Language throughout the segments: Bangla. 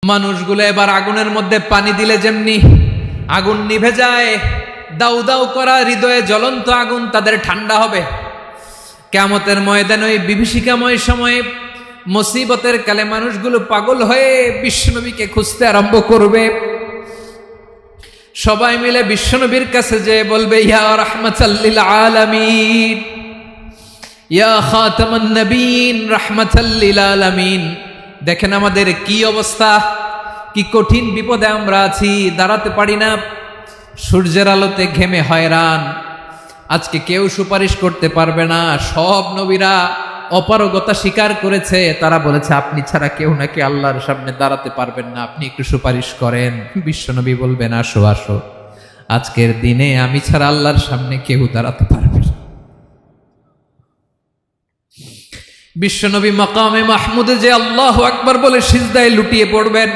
মানুষগুলো এবার আগুনের মধ্যে পানি দিলে যেমনি আগুন নিভে যায়, দাউ দাউ করা হৃদয়ে জ্বলন্ত আগুন তাদের ঠান্ডা হবে। কিয়ামতের ময়দানে ওই বিভীষিকাময় সময়ে মুসিবতের কালে মানুষগুলো পাগল হয়ে বিশ্বনবীকে খুঁজতে আরম্ভ করবে। সবাই মিলে বিশ্বনবীর কাছে যেয়ে বলবে, ইয়া রাহমাতাল লিল আলামিন, ইয়া খাতামান নবীন, রাহমাতাল লিল আলামিন। দেখেন আমাদের কি অবস্থা, কি কঠিন বিপদে আমরা আছি, দাঁড়াতে পারি না, সূর্যের আলোতে ঘেমে হয়রান। আজকে কেউ সুপারিশ করতে পারবে না। সব নবীরা অপারগতা স্বীকার করেছে, তারা বলেছে আপনি ছাড়া কেউ নাকি আল্লাহর সামনে দাঁড়াতে পারবেন না, আপনি একটু সুপারিশ করেন। বিশ্বনবী বলবেন, আসো আসো, আজকের দিনে আমি ছাড়া আল্লাহর সামনে কেউ দাঁড়াতে পারবে না। বিশ্বনবী মাকামে মাহমুদে যে আল্লাহু আকবার বলে সিজদায় লুটিয়ে পড়বেন।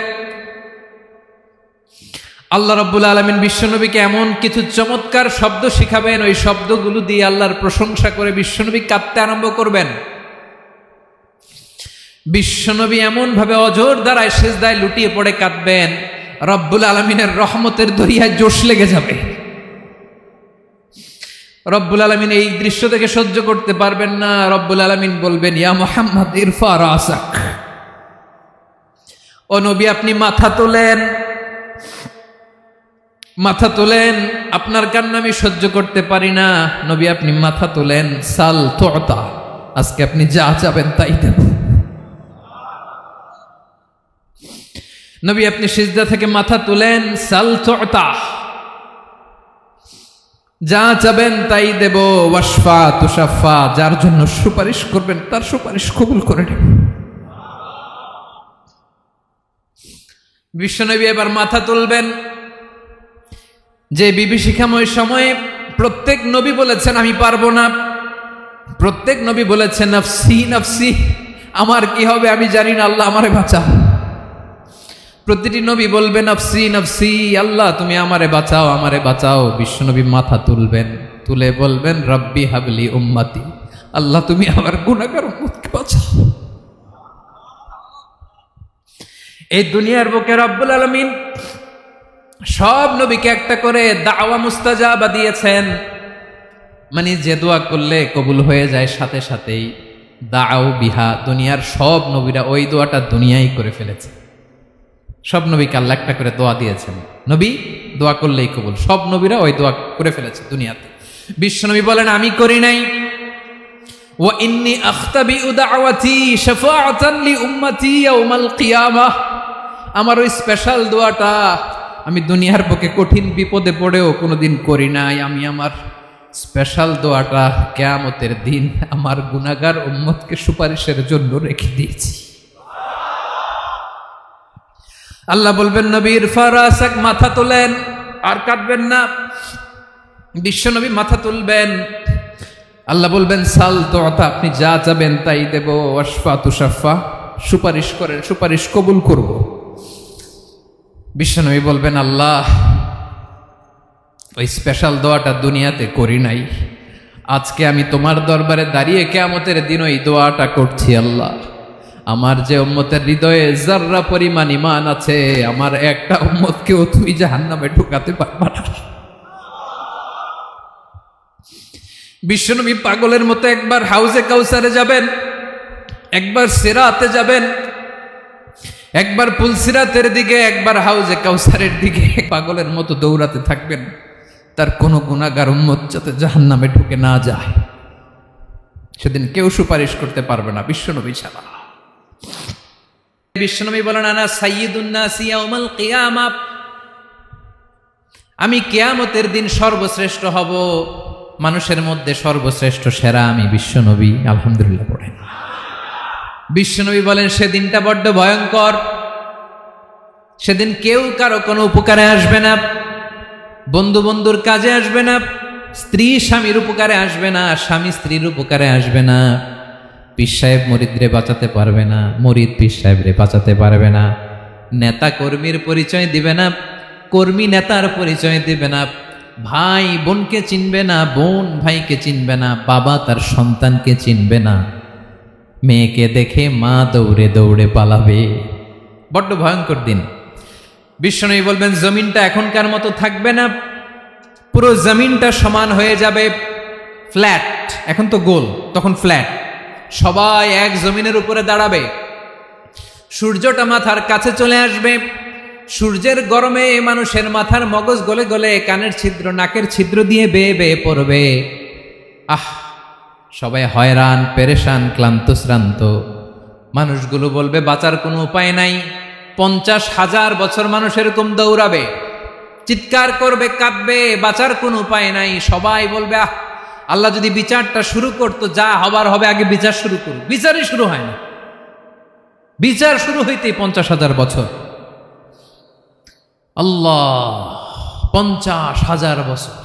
আল্লাহ রাব্বুল আলামিন বিশ্বনবীকে এমন কিছু চমৎকার শব্দ শিখাবেন, ওই শব্দগুলো দিয়ে আল্লাহর প্রশংসা করে বিশ্বনবী কাঁদতে আরম্ভ করবেন। বিশ্বনবী এমন ভাবে অজর দ্বারায় সিজদায় লুটিয়ে পড়ে কাঁদবেন, রব্বুল আলামিনের রহমতের দরিয়ায় জোশ লেগে যাবে। রব্বুল আলামিন এই দৃশ্য থেকে সহ্য করতে পারবেন না। রব্বুল আলামিন বলবেন, ইয়া মুহাম্মদ ইরফা রাসাক, ও নবী আপনি মাথা তোলেন, মাথা তোলেন, আপনার কান্না আমি সহ্য করতে পারি না। নবী আপনি মাথা তোলেন, সাল তুতা, আজকে আপনি যা চাবেন তাই দেব। নবী আপনি সিজদা থেকে মাথা তুলেন, সাল তুতা, যা চাবেন তাই দেব। ওয়াশফা তুশাফা, যার জন্য সুপারিশ করবেন তার সুপারিশ কবুল করে নেব। বিশ্বনবী এবার মাথা তুলবেন। যে বিভীষিকাময় সময়ে প্রত্যেক নবী বলেছেন আমি পারবো না, প্রত্যেক নবী বলেছেন নফসি নফসি, আমার কি হবে আমি জানি না, আল্লাহ আমারে বাঁচাও। প্রতিটি নবী বলবে নফসি নফসি, আল্লাহ তুমি আমারে বাঁচাও, আমারে বাঁচাও। বিশ্বনবী মাথা তুলবেন, তুলে বলবেন রব্বি হাবলি উম্মতি, আল্লাহ তুমি আমার গুনাহগার উম্মতকে বাঁচাও। এই দুনিয়ার বুকে রব্বুল আলামিন সব নবীকে একটা করে দাওয়া মুস্তাজাবা দিয়েছেন, মানে যে দোয়া করলে কবুল হয়ে যায় সাথে সাথেই। দাও বিহা, দুনিয়ার সব নবীরা ওই দোয়াটা দুনিয়ায় করে ফেলেছে। সব নবীকে আল্লাহ একটা করে দোয়া দিয়েছেন, নবী দোয়া করলেই কবুল। সব নবীরা ওই দোয়া করে ফেলেছে দুনিয়াতে। বিশ্বনবী বলেন আমি করি নাই। ওয়া ইন্নী আখতাবিউ দাওয়াতি শাফাআতান লি উম্মতি ইয়াউমাল কিয়ামাহ, আমার ওই স্পেশাল দোয়াটা আমি দুনিয়ার বুকে কঠিন বিপদে পড়েও কোনোদিন করি নাই। আমি আমার স্পেশাল দোয়াটা কিয়ামতের দিন আমার গুনাহগার উম্মতকে সুপারিশের জন্য রেখে দিয়েছি। আল্লাহ বলবেন নবী ইরফা রাসাক, মাথা তোলেন, আর কাঁদবেন না। বিশ্বনবী মাথা তুলবেন, আল্লাহ বলবেন সাল তুতা, আপনি যা চাবেন তাই দেব। ওয়াশফা তুশাফা, সুপারিশ করেন, সুপারিশ কবুল করব। বিশ্বনবী বলবেন আল্লাহ ওই স্পেশাল দোয়াটা দুনিয়াতে করি নাই, আজকে আমি তোমার দরবারে দাঁড়িয়ে কিয়ামতের দিন ওই দোয়াটা করছি। আল্লাহ আমার যে উম্মতের হৃদয়ে যাররা পরিমাণ ঈমান আছে, আমার একটা উম্মতকেও তুমি জাহান্নামে ঢুকাতে পারবা না। বিশ্বনবী পাগলের মতো একবার হাউজে কাউসারে যাবেন, একবার সিরাতে যাবেন, একবার পুলসিরাতের দিকে, একবার হাউজে কাউসারের দিকে, পাগলের মতো দৌড়াতে থাকবেন, তার কোনো গুনাহগার উম্মত যাতে জাহান্নামে ঢুকে না যায়। সেদিন কেউ সুপারিশ করতে পারবে না বিশ্বনবী ছাড়া। বিশ্বনবী বলেন আনা সাইয়্যিদুন নাসি ইয়াউমাল কিয়ামাহ, আমি কিয়ামতের দিন সর্বশ্রেষ্ঠ হব, মানুষের মধ্যে সর্বশ্রেষ্ঠ সেরা আমি বিশ্বনবী। আলহামদুলিল্লাহ পড়েন। বিশ্বনবী বলেন সেদিনটা বড্ড ভয়ঙ্কর, সেদিন কেউ কারো কোনো উপকারে আসবে না, বন্ধু বন্ধুর কাজে আসবে না, স্ত্রী স্বামীর উপকারে আসবে না, স্বামী স্ত্রীর উপকারে আসবে না, পীর সাহেব মুরিদরে বাঁচাতে পারবে না, মুরিদ পীর সাহেবরে বাঁচাতে পারবে না, নেতা কর্মীর পরিচয় দিবে না, কর্মী নেতার পরিচয় দিবে না, ভাই বোনকে চিনবে না, বোন ভাইকে চিনবে না, বাবা তার সন্তানকে চিনবে না, মেয়েকে দেখে মা দৌড়ে দৌড়ে পালাবে, বড্ড ভয়ঙ্কর দিন। বিশ্বনবী বলবেন জমিনটা এখনকার মতো থাকবে না, পুরো জমিনটা সমান হয়ে যাবে, ফ্ল্যাট। এখন তো গোল, তখন ফ্ল্যাট। সবাই এক জমিনের উপরে দাঁড়াবে, সূর্যটা মাথার কাছে চলে আসবে, সূর্যের গরমে মানুষের মাথার মগজ গলে গলে কানের ছিদ্র নাকের ছিদ্র দিয়ে বেয়ে বেয়ে পড়বে। সবাই হয়রান, পেরেশান, ক্লান্ত শ্রান্ত। মানুষগুলো বলবে বাঁচার কোনো উপায় নাই। 50,000 বছর মানুষ এরকম দৌড়াবে, চিৎকার করবে, কাঁদবে, বাঁচার কোনো উপায় নাই। সবাই বলবে আল্লাহ যদি বিচারটা শুরু করতো, যা হবার হবে, আগে বিচার শুরু করুক। বিচারই শুরু হয় না, বিচার শুরু হইতেই 50,000 বছর। আল্লাহ, 50,000 বছর,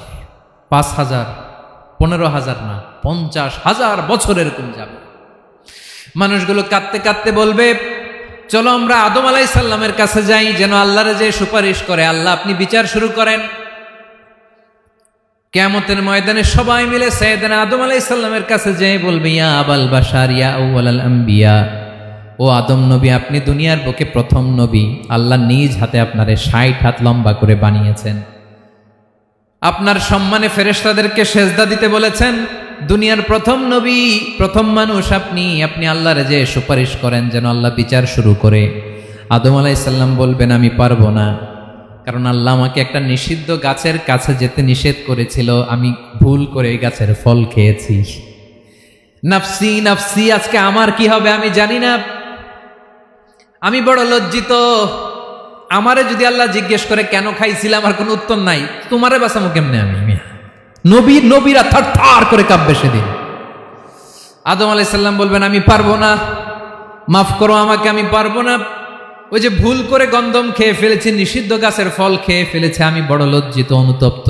5,000, 15,000 না, 50,000 বছর এরকম যাবে। মানুষগুলো কাঁদতে কাঁদতে বলবে চলো আমরা আদম আলাইহিস সালামের কাছে যাই, যেন আল্লাহর যে সুপারিশ করে, আল্লাহ আপনি বিচার শুরু করেন। কিয়ামতের ময়দানে সবাই মিলে সাইয়েদনা আদম আলাইহিস সালামের কাছে যেয়ে বলবে ইয়া আবাল বাশার ইয়া আউয়ালাল আম্বিয়া, ও আদম নবী, আপনি দুনিয়ার বুকে প্রথম নবী। আল্লাহ নিজ হাতে আপনারে 60 হাত লম্বা করে বানিয়েছেন, আপনার সম্মানে ফেরেশতাদেরকে সেজদা দিতে বলেছেন। দুনিয়ার প্রথম নবী, প্রথম মানুষ আপনি। আপনি আল্লাহর যে সুপারিশ করেন যেন আল্লাহ বিচার শুরু করে। আদম আলাইহিস সালাম বলবেন আমি পারবো না, কারণ আল্লাহ আমাকে একটা নিষিদ্ধ গাছের কাছে যেতে নিষেধ করেছিল, আমি ভুল করে এই গাছের ফল খেয়েছি। নাফসি নাফসি, আজকে আমার কি হবে আমি জানি না, আমি বড় লজ্জিত। আমারে যদি আল্লাহ জিজ্ঞেস করে কেন খাইছিলাম, আমার কোনো উত্তর নাই। তোমারে বাঁচামো কেমনে আমি? নবীরা থার করে কাঁপবে সেদিন। আদম আলাইহিস সালাম বলবেন আমি পারবো না, মাফ করো আমাকে, আমি পারবো না। ওই যে ভুল করে গন্ধম খেয়ে ফেলেছি, নিষিদ্ধ গাছের ফল খেয়ে ফেলেছে, আমি বড় লজ্জিত, অনুতপ্ত,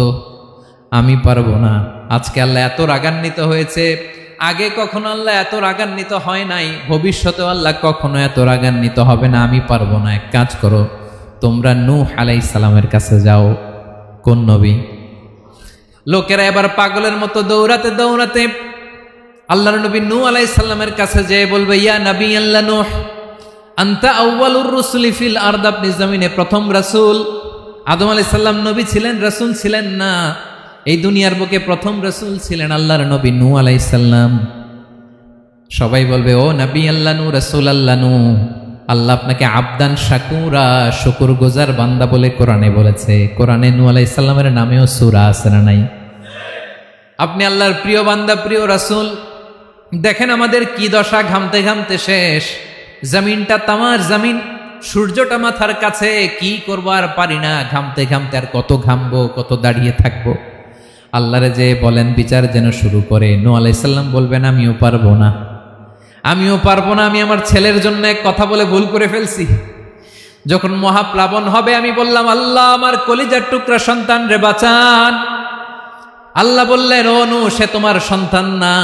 আমি পারবো না। আজকে আল্লাহ এত রাগান্বিত হয়েছে, আগে কখনো আল্লাহ এত রাগান্বিত হয় নাই, ভবিষ্যতেও আল্লাহ কখনো এত রাগান্বিত হবে না। আমি পারবো না। এক কাজ করো, তোমরা নূহ আলাইহিস সালামের কাছে যাও। কোন নবী? লোকেরা এবার পাগলের মতো দৌড়াতে দৌড়াতে আল্লাহর নবী নূহ আলাইহিস সালামের কাছে যেয়ে বলবে ইয়া নবী আল্লাহ নূহ, আনতা আউয়ালুর রুসুলি ফিল আরদ, আপনি জমিনে প্রথম রাসূল। আদম আলাইহিস সালাম নবী ছিলেন, রাসূল ছিলেন না। এই দুনিয়ার বুকে প্রথম রাসূল ছিলেন আল্লাহর নবী নূহ আলাইহিস সালাম। সবাই বলবে ও নবী আল্লাহ নূহ, রাসূল আল্লাহ নূহ, আল্লাহ আপনাকে আবদান শাকুরা, শুকর গুজার বান্দা বলে কোরআনে বলেছে। কোরআনে নূহ আলাইহিস সালামের নামেও সূরা আছে না নাই? আপনি আল্লাহর প্রিয় বান্দা, প্রিয় রাসূল। দেখেন আমাদের কি দশা, ঘামতে ঘামতে শেষ। জমিনটা তামার জমিন, সূর্যটা মাথার কাছে, কি করবো আর পারি না, ঘামতে ঘামতে আর কত ঘামবো, কত দাঁড়িয়ে থাকবো। আল্লাহরে যে বলেন বিচার যেন শুরু করে। নূহ আলাইহিস সালাম বলবেন আমিও পারবো না, আমিও পারবো না। আমি আমার ছেলের জন্য এক কথা বলে ভুল করে ফেলছি। যখন মহাপ্লাবন হবে আমি বললাম আল্লাহ আমার কলিজার টুকরা সন্তান রে বাঁচান। আল্লাহ বললেন ও নূহ, সে তোমার সন্তান না,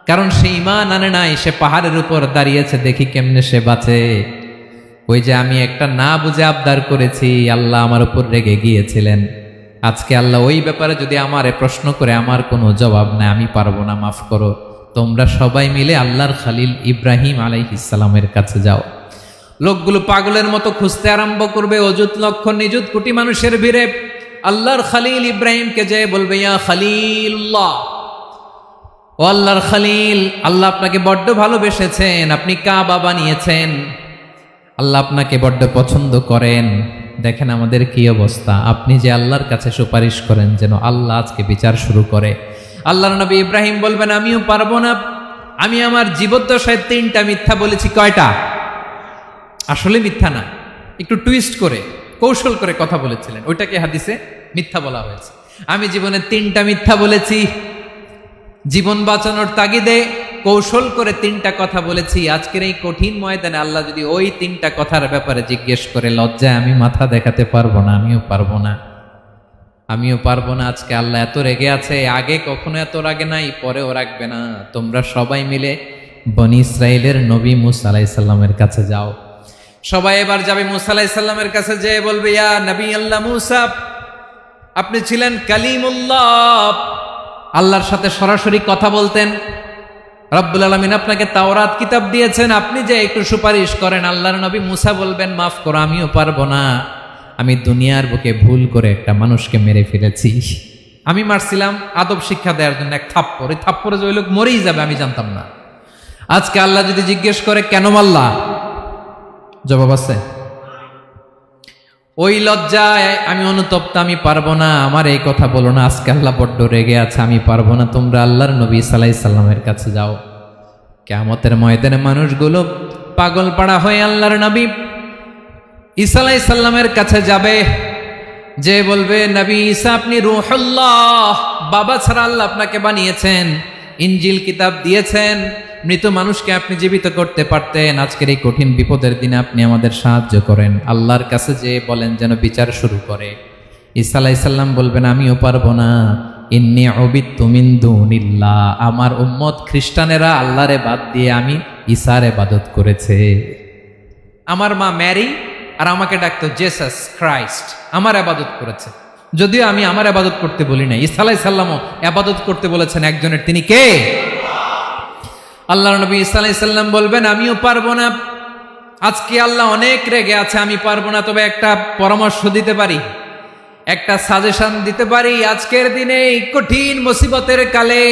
কারণ সে ঈমান আনে নাই, সে পাহাড়ের উপর দাঁড়িয়েছে, দেখি কেমনে সে বাঁচে। ওই যে আমি একটা না বুঝে আবদার করেছি, আল্লাহ আমার উপর রেগে গিয়েছিলেন। আজকে আল্লাহ ওই ব্যাপারে যদি আমারে প্রশ্ন করে, আমার কোনো জবাব নাই, আমি পারবো না, মাফ করো। তোমরা সবাই মিলে আল্লাহর খালিল ইব্রাহিম আলাইহিস সালামের কাছে যাও। লোকগুলো পাগলের মতো খুঁজতে আরম্ভ করবে, অযুত লক্ষ নিযুত কোটি মানুষের ভিড়ে আল্লাহর খালিল ইব্রাহিমকে যেয়ে বলবে ইয়া খালিলুল্লাহ, ও আল্লাহর খালিল, আল্লাহ আপনাকে বড্ড ভালোবেসেছেন, আপনি কাবা বানিয়েছেন, আল্লাহ আপনাকে বড্ড পছন্দ করেন। দেখেন আমাদের কি অবস্থা। আপনি যে আল্লাহর কাছে সুপারিশ করেন যেন আল্লাহ আজকে বিচার শুরু করে। আল্লাহর নবী ইব্রাহিম বলবেন আমিও পারবো না, আমি আমার জীবদ্দশায় 3টা মিথ্যা বলেছি। কয়টা? আসলে মিথ্যা না, একটু টুইস্ট করে কৌশল করে কথা বলেছিলেন, ওইটাকে হাদিসে মিথ্যা বলা হয়েছে। আমি জীবনে 3টা মিথ্যা বলেছি, জীবন বাঁচানোর তাগিদে কৌশল করে 3টা কথা বলেছি। আজকের এই কঠিন ময়দানে আল্লাহ যদি ওই 3টা কথার ব্যাপারে জিজ্ঞেস করে, লজ্জায় আমি মাথা দেখাতে পারবো না, আমিও পারবো না, আমিও পারবো না। আজকে আল্লাহ এত রেগে আছে, আগে কখনো এত রাগে নাই, পরেও রাখবে না। তোমরা সবাই মিলে বনি ইসরাইলের নবী মূসা আলাইহিস সালামের কাছে যাও। সবাই এবার যাবে মূসা আলাইহিস সালামের কাছে, যেয়ে বলবে ইয়া নবী আল্লাহ মূসা, আপনি ছিলেন কালিমুল্লাহ, আল্লাহর সাথে সরাসরি কথা বলতেন। রব্বুল আলামিন আপনাকে তাওরাত কিতাব দিয়েছেন, আপনি যে একটু সুপারিশ করেন। আল্লাহর নবী মুসা বলবেন, মাফ করো, আমিও পারবো না, আমি দুনিয়ার বুকে ভুল করে একটা মানুষকে মেরে ফেলেছি। আমি মারছিলাম আদব শিক্ষা দেওয়ার জন্য এক থাপ্পড়, এই থাপ্পড়ে যে ওই লোক মরেই যাবে আমি জানতাম না। আজকে আল্লাহ যদি জিজ্ঞেস করে কেন মারলা, জবাব আছে? ওই লজ্জায় আমি অনুতপ্ত, আমি পারবো না, আমার এই কথা বলো না। আজকে আল্লাহ বড্ড রেগে আছে, আমি পারবো না। তোমরা আল্লাহর নবী ঈসা আলাইহিস সালামের কাছে যাও। কিয়ামতের ময়দানে মানুষগুলো পাগল পাড়া হয়ে আল্লাহর নবী ঈসা আলাইহিস সালামের কাছে যাবে, যে বলবে, নবী ঈসা আপনি রূহুল্লাহ, বাবা ছাড়া আল্লাহ আপনাকে বানিয়েছেন, ইনজিল কিতাব দিয়েছেন, মৃত মানুষকে আপনি জীবিত করতে পারতেন। আজকের এই কঠিন বিপদের দিনে আপনি আমাদের সাহায্য করেন। আল্লাহর কাছে যে বলেন যেন বিচার শুরু করে। ঈসা আলাইহিস সালাম বলবেন, আমিও পারবো না, ইন্নী উবিদতু মিন দুনিল্লাহ, আমার উম্মত খ্রিস্টানেরা আল্লাহরে বাদ দিয়ে আমি ঈসার ইবাদত করেছে। আমার মা ম্যারি আর আমাকে ডাকতো জেসাস ক্রাইস্ট, আমার ইবাদত করেছে। যদিও আমি আমার ইবাদত করতে বলি না, ঈসা আলাইহিস সালামও ইবাদত করতে বলেছেন একজনের, তিনি কে? আল্লাহর নবী ঈসা আলাইহিস সালাম বলবেন, আমিও পারবো না। আজকে আল্লাহ অনেক রেগে আছে, আমি পারবো না, তবে একটা পরামর্শ দিতে পারি, একটা সাজেশন দিতে পারি। আজকের দিনে এই কঠিন মুসিবতের কালে,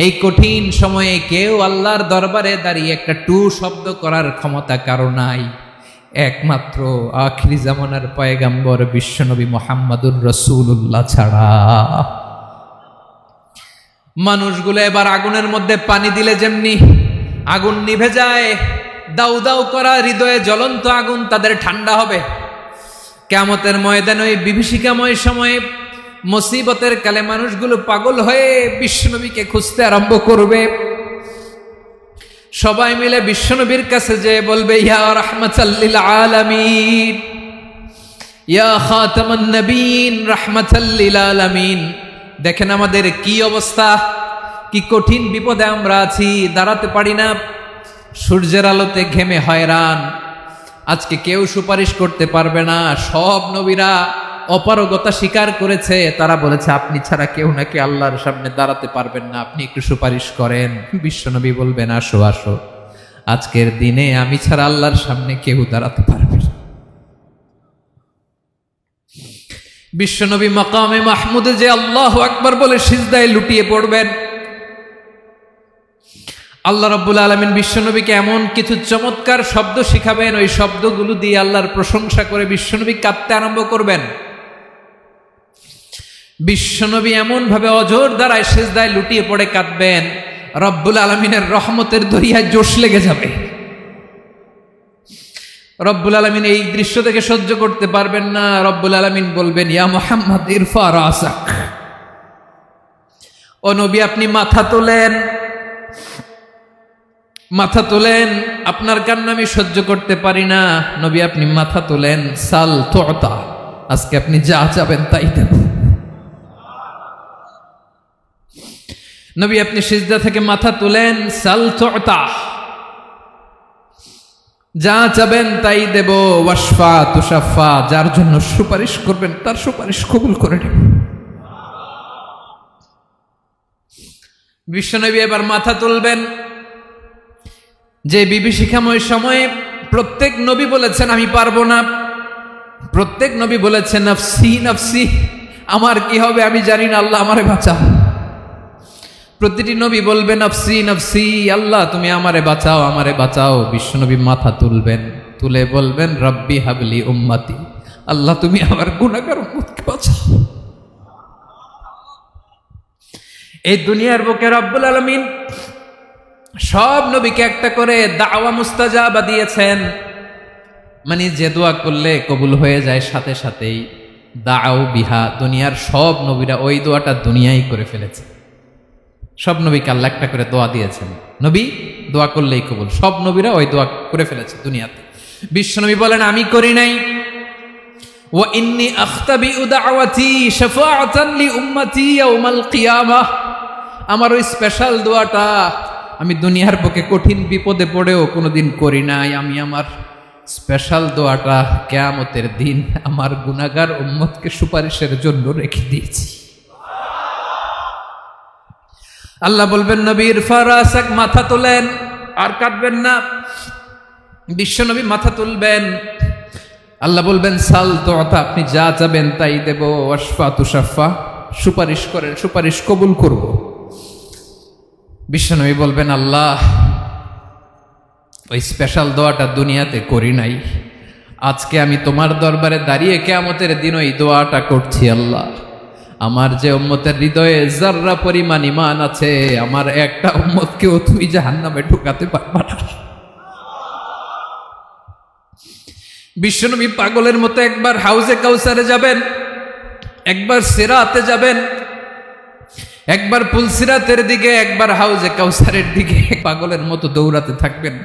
এই কঠিন সময়ে কেউ আল্লাহর দরবারে দাঁড়িয়ে একটা টু শব্দ করার ক্ষমতা কারো নাই, একমাত্র আখিরি জামানার পয়গাম্বর বিশ্বনবী মুহাম্মদুর রাসূলুল্লাহ ছাড়া। মানুষগুলো এবার আগুনের মধ্যে পানি দিলে যেমনি আগুন নিভে যায়, দাউ দাউ করা হৃদয়ে জ্বলন্ত আগুন তাদের ঠান্ডা হবে। কিয়ামতের ময়দানে ওই বিভীষিকাময় সময়ে মুসিবতের কালে মানুষগুলো পাগল হয়ে বিশ্বনবীকে খুঁজতে আরম্ভ করবে। সবাই মিলে বিশ্বনবীর কাছে যেয়ে বলবে, ইয়া রাহমাতাল লিল আলামিন, ইয়া খাতামান নবীন, রাহমাতাল লিল আলামিন। দেখেন আমাদের কি অবস্থা, কি কঠিন বিপদে আমরা আছি, দাঁড়াতে পারি না, সূর্যের আলোতে ঘেমে হয়রান। আজকে কেউ সুপারিশ করতে পারবে না। সব নবীরা অপারগতা স্বীকার করেছে, তারা বলেছে আপনি ছাড়া কেউ নাকি আল্লাহর সামনে দাঁড়াতে পারবেন না, আপনি একটু সুপারিশ করেন। বিশ্বনবী বলবেন, আসো আসো, আজকের দিনে আমি ছাড়া আল্লাহর সামনে কেউ দাঁড়াতে পারবে না। বিশ্বনবী মাকামে মাহমুদে যে আল্লাহু আকবার বলে সিজদায় লুটিয়ে পড়বেন। আল্লাহ রাব্বুল আলামিন বিশ্বনবীকে এমন কিছু চমৎকার শব্দ শিখাবেন, ওই শব্দগুলো দিয়ে আল্লাহর প্রশংসা করে বিশ্বনবী কাঁদতে আরম্ভ করবেন। বিশ্বনবী এমন ভাবে অজর দ্বারায় সিজদায় লুটিয়ে পড়ে কাঁদবেন, রব্বুল আলামিনের রহমতের দরিয়ায় জোশ লেগে যাবে। রব্বুল আলামিন এই দৃশ্য থেকে সহ্য করতে পারবেন না। রব্বুল আলামিন বলবেন, ইয়া মুহাম্মদ ইরফা রাসাক, ও নবী আপনি মাথা তোলেন, মাথা তোলেন, আপনার কান্না আমি সহ্য করতে পারি না। নবী আপনি মাথা তোলেন, সাল তুতা, আজকে আপনি যা চাবেন তাই দেব। নবী আপনি সিজদা থেকে মাথা তুলেন, সাল তুতা, যা চাবেন তাই দেব। ওয়াশফা তুশাফা, যার জন্য সুপারিশ করবেন তার সুপারিশ কবুল করে নেব। বিশ্বনবী এবার মাথা তুলবেন। যে বিভীষিকাময় সময়ে প্রত্যেক নবী বলেছেন আমি পারবো না, প্রত্যেক নবী বলেছেন নফসি নফসি, আমার কি হবে আমি জানি না, আল্লাহ আমারে বাঁচাও। প্রতিটি নবী বলবে নফসি নফসি, আল্লাহ তুমি আমারে বাঁচাও, আমারে বাঁচাও। বিশ্বনবী মাথা তুলবেন, তুলে বলবেন রব্বি হাবলি উম্মতি, আল্লাহ তুমি আমার গুনাহগার উম্মতকে বাঁচাও। এই দুনিয়ার বুকে রব্বুল আলামিন সব নবীকে একটা করে দাওয়া মুস্তাজাবা দিয়েছেন, মানে যে দোয়া করলে কবুল হয়ে যায় সাথে সাথেই। দাও বিহা, দুনিয়ার সব নবীরা ওই দোয়াটা দুনিয়ায় করে ফেলেছে। সব নবীকে আল্লাহ একটা করে দোয়া দিয়েছেন, নবী দোয়া করলেই কবুল। সব নবীরা ওই দোয়া করে ফেলেছে দুনিয়াতে। বিশ্বনবী বলেন আমি করি নাই। ওয়া ইন্নী আখতাবিউ দাওয়াতি শাফাআতান লি উম্মতি ইয়াউমাল কিয়ামাহ, আমার ওই স্পেশাল দোয়াটা আমি দুনিয়ার বুকে কঠিন বিপদে পড়েও কোনোদিন করি নাই। আমি আমার স্পেশাল দোয়াটা কিয়ামতের দিন আমার গুনাহগার উম্মতকে সুপারিশের জন্য রেখে দিয়েছি। আল্লাহ বলবেন নবীর ফারাসাক, মাথা তোলেন, আর কাটবেন না। বিশ্বনবী মাথা তুলবেন, আল্লাহ বলবেন সাল তুতা, আপনি যা চাবেন তাই দেব। ওয়াশফা তুশাফা, সুপারিশ করেন, সুপারিশ কবুল করব। বিশ্বনবী বলবেন আল্লাহ, ওই স্পেশাল দোয়াটা দুনিয়াতে করি নাই, আজকে আমি তোমার দরবারে দাঁড়িয়ে কিয়ামতের দিন ওই দোয়াটা করছি। আল্লাহ, আমার যে উম্মতের হৃদয়ে যাররা পরিমাণ ঈমান আছে, আমার একটা উম্মতকেও তুমি জাহান্নামে ঢুকাতে পারবা না। বিশ্বনবী পাগলের মতো একবার হাউজে কাউসারে যাবেন, একবার সিরাতে যাবেন, একবার পুলসিরাতের দিকে, একবার হাউজে কাউসারের দিকে, পাগলের মতো দৌড়াতে থাকবেন,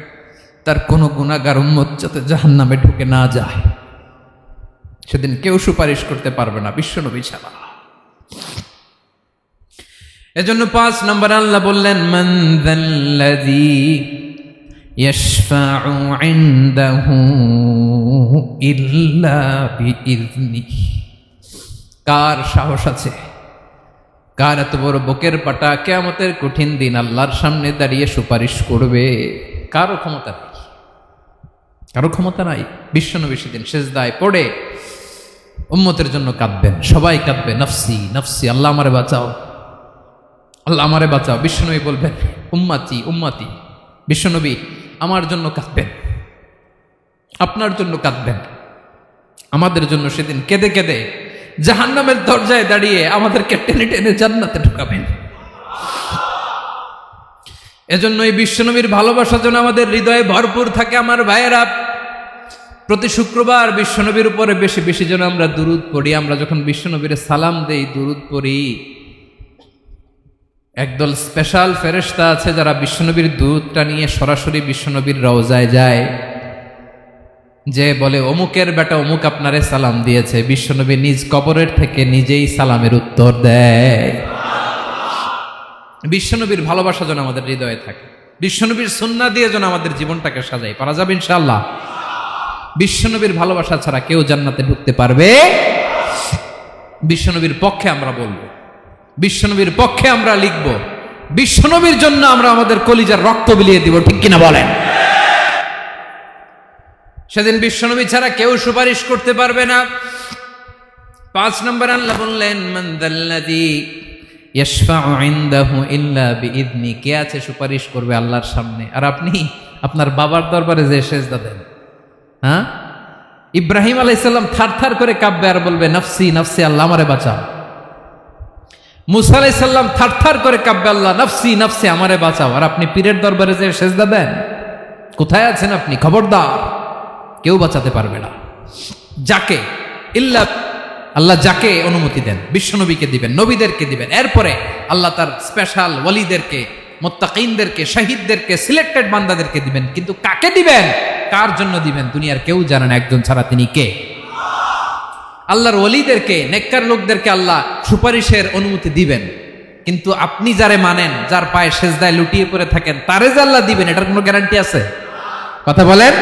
তার কোনো গুনাহগার উম্মত যাতে জাহান্নামে ঢুকে না যায়। সেদিন কেউ সুপারিশ করতে পারবে না বিশ্বনবী ছাড়া। এজন্য 5 নম্বর আল্লাহ বললেন মান যাল্লাযী ইয়াশফাউ ইনদাহু ইল্লা বিইযনিহি। কার সাহস আছে, কার এত বড় বুকের পাটা কিয়ামতের কঠিন দিন আল্লাহর সামনে দাঁড়িয়ে সুপারিশ করবে? কারো ক্ষমতা নেই, কারো ক্ষমতা নাই। বিশ্বনবী সেদিন সেজদায় পড়ে উম্মতের জন্য কাঁদবেন, সবাই কাঁদবে, নফসি নফসি, আল্লাহ আমারে বাঁচাও, আল্লাহ আমারে বাঁচাও। বিশ্বনবী বলবেন উম্মতি উম্মতি। বিশ্বনবী আমার জন্য কাঁদবেন, আপনার জন্য কাঁদবেন, আমাদের জন্য সেদিন কেঁদে কেঁদে জাহান্নামের দরজায় দাঁড়িয়ে আমাদেরকে টেনে টেনে জান্নাতে ঢুকাবেন। এজন্য এই বিশ্বনবীর ভালোবাসা যেন আমাদের হৃদয়ে ভরপুর থাকে। আমার ভাইয়েরা, প্রতি শুক্রবার বিশ্বনবীর উপরে বেশি বেশি যেন আমরা দুরূদ পড়ি। আমরা যখন বিশ্বনবীর সালাম দেই, দুরূদ পড়ি, একদল স্পেশাল ফেরেশতা আছে যারা বিশ্বনবীর দুরূদটা নিয়ে সরাসরি বিশ্বনবীর রওজায় যায়, যে বলে অমুকের বেটা অমুক আপনারে সালাম দিয়েছে। বিশ্বনবী নিজ কবরের থেকে নিজেই সালামের উত্তর দেয়। বিশ্বনবীর ভালোবাসা যেন আমাদের হৃদয়ে থাকে, বিশ্বনবীর সুন্নাহ দিয়ে যেন আমাদের জীবনটাকে সাজাই। পারা যাবে ইনশাআল্লাহ। বিশ্বনবীর ভালোবাসা ছাড়া কেউ জান্নাতে ঢুকতে পারবে? বিশ্বনবীর পক্ষে আমরা বলবো, বিশ্বনবীর পক্ষে আমরা লিখব, বিশ্বনবীর জন্য আমরা আমাদের কলিজার রক্ত বিলিয়ে দিব, ঠিক কিনা বলেন? সেদিন বিশ্বনবী ছাড়া কেউ সুপারিশ করতে পারবে না। 5 নম্বর আল্লাহ বললেন মান যাল্লাযী ইয়াশফাউ ইনদাহু ইল্লা বিইযনি। কে আছে সুপারিশ করবে আল্লাহর সামনে? আর আপনি আপনার বাবার দরবারে যে সেজদা দেন, হ্যাঁ, ইব্রাহিম আলাইহিস সালাম থারথার করে কাঁপবে আর বলবে নফসি নফসি, আল্লাহ আমারে বাঁচাও। মুসা আলাইহিস সালাম থারথার করে কাঁপবে, আল্লাহ নফসি নফসি, আমারে বাঁচাও। আর আপনি পীরের দরবারে যে সেজদা দেন, কোথায় আছেন আপনি? খবরদার, কেউ বাঁচাতে পারবে না। যাকে ইল্লা আল্লাহ যাকে অনুমতি দেন, বিশ্বনবীকে দিবেন, নবীদেরকে দিবেন, এরপরে আল্লাহ তার স্পেশাল ওয়ালিদেরকে, মুত্তাকিনদেরকে, শহীদদেরকে, সিলেক্টেড বান্দাদেরকে দিবেন। কিন্তু কাকে দিবেন, কার জন্য দিবেন, দুনিয়ার কেউ জানে না একজন ছাড়া, তিনি কে? আল্লাহর ওয়ালিদেরকে, নেককার লোকদেরকে আল্লাহ সুপারিশের অনুমতি দিবেন। কিন্তু আপনি যারে মানেন, যার পায়ে সেজদায় লুটিয়ে পড়ে থাকেন, তারে যে আল্লাহ দিবেন, এটার কোনো গ্যারান্টি আছে? কথা বলেন।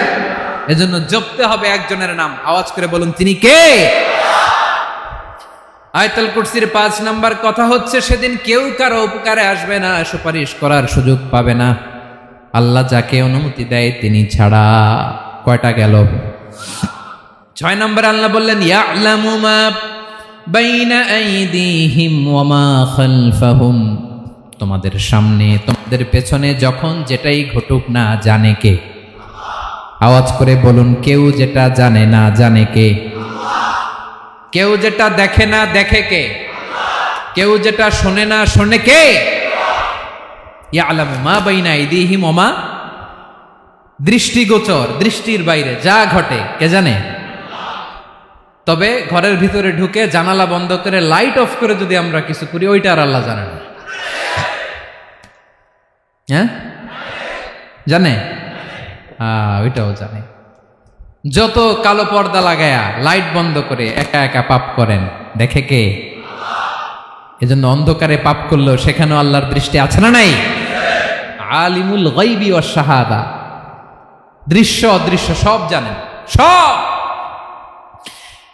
এজন্য জপতে হবে একজনের নাম, আওয়াজ করে বলুন তিনি কে? আয়াতুল কুরসির 5 নাম্বার কথা হচ্ছে সেদিন কেউ কারো উপকারে আসবে না, সুপারিশ করার সুযোগ পাবে না, আল্লাহ যাকে অনুমতি দেয় তিনি ছাড়া। কয়টা গেল? 6 নাম্বার আল্লাহ বললেন ইয়ালামু মা বাইনা আইদিহিম ওয়া মা খালফাহুম। তোমাদের সামনে, তোমাদের পেছনে যখন যেটাই ঘটুক না জানে কে? আওয়াজ করে বলুন, কেউ যেটা জানে না জানে কে? কেউ যেটা দেখে না দেখে কে? কেউ যেটা শোনে না শোনে কে? ইয়ালামু মা বাইনা আইদিহিম ওয়া মা, দৃষ্টিগোচর, দৃষ্টির বাইরে যা ঘটে কে জানে? তবে ঘরের ভিতরে ঢুকে জানালা বন্ধ করে লাইট অফ করে যদি আমরা কিছু করি, ওইটা আর আল্লাহ জানে না। হ্যাঁ, জানে? ওইটাও জানে। যত কালো পর্দা লাগায়া লাইট বন্ধ করে একা একা পাপ করেন, দেখে কে? এজন্য অন্ধকারে পাপ করলেও সেখানেও আল্লাহর দৃষ্টি আছে না নাই? আলিমুল গায়বি ওয়াশ শাহাদা, দৃশ্য অদৃশ্য সব জানেন, সব।